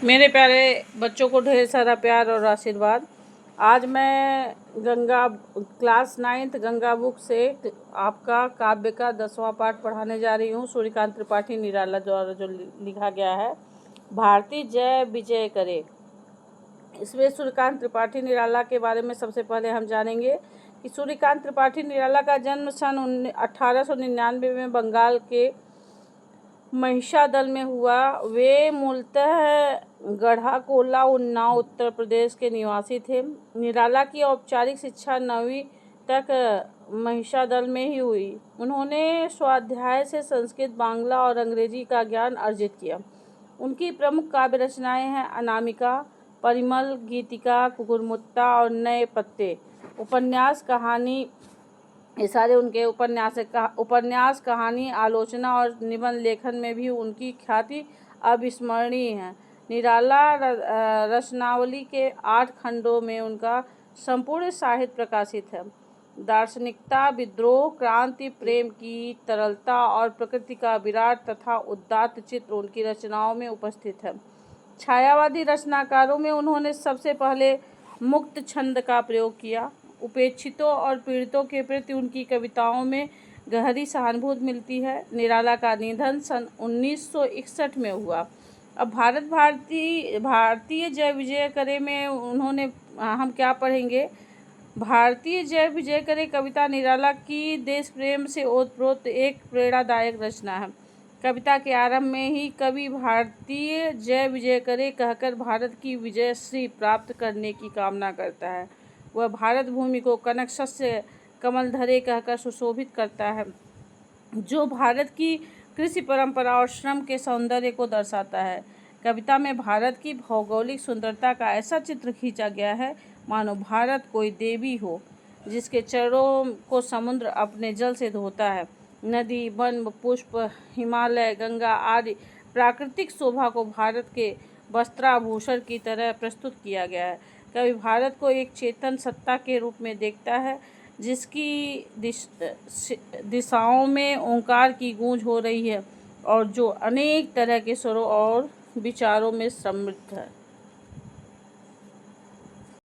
मेरे प्यारे बच्चों को ढेर सारा प्यार और आशीर्वाद। आज मैं Ganga class 9th Ganga book से आपका काव्य का 10वां पाठ पढ़ाने जा रही हूँ। सूर्यकांत त्रिपाठी निराला द्वारा जो लिखा गया है, भारती जय विजय करे। इसमें सूर्यकांत त्रिपाठी निराला के बारे में सबसे पहले हम जानेंगे कि सूर्यकांत त्रिपाठी निराला का जन्म सन 1899 में बंगाल के महिषादल में हुआ। वे मूलतः गढ़ाकोला, उन्नाव, उत्तर प्रदेश के निवासी थे। निराला की औपचारिक शिक्षा 9वीं तक महिषादल में ही हुई। उन्होंने स्वाध्याय से संस्कृत, बांग्ला और अंग्रेजी का ज्ञान अर्जित किया। उनकी प्रमुख काव्य रचनाएं हैं अनामिका, परिमल, गीतिका, कुकुरमुत्ता और नए पत्ते। उपन्यास, कहानी, ये सारे उनके उपन्यास, कहानी, आलोचना और निबंध लेखन में भी उनकी ख्याति अविस्मरणीय है। निराला रचनावली के 8 खंडों में उनका संपूर्ण साहित्य प्रकाशित है। दार्शनिकता, विद्रोह, क्रांति, प्रेम की तरलता और प्रकृति का विराट तथा उदात्त चित्र उनकी रचनाओं में उपस्थित है। छायावादी रचनाकारों में उन्होंने सबसे पहले मुक्त छंद का प्रयोग किया। उपेक्षितों और पीड़ितों के प्रति उनकी कविताओं में गहरी सहानुभूति मिलती है। निराला का निधन सन 1961 में हुआ। अब भारतीय जय विजय करे में उन्होंने हम क्या पढ़ेंगे। भारतीय जय विजय करे कविता निराला की देश प्रेम से ओतप्रोत एक प्रेरणादायक रचना है। कविता के आरंभ में ही कवि भारतीय जय विजय करे कहकर भारत की विजयश्री प्राप्त करने की कामना करता है। वह भारत भूमि को कनक शस्य कमल धरे कहकर सुशोभित करता है, जो भारत की कृषि परंपरा और श्रम के सौंदर्य को दर्शाता है। कविता में भारत की भौगोलिक सुंदरता का ऐसा चित्र खींचा गया है मानो भारत कोई देवी हो, जिसके चरणों को समुद्र अपने जल से धोता है। नदी, वन, पुष्प, हिमालय, गंगा आदि प्राकृतिक शोभा को भारत के वस्त्राभूषण की तरह प्रस्तुत किया गया है। कवि भारत को एक चेतन सत्ता के रूप में देखता है, जिसकी दिशाओं में ओंकार की गूंज हो रही है और जो अनेक तरह के स्वरों और विचारों में समृद्ध है।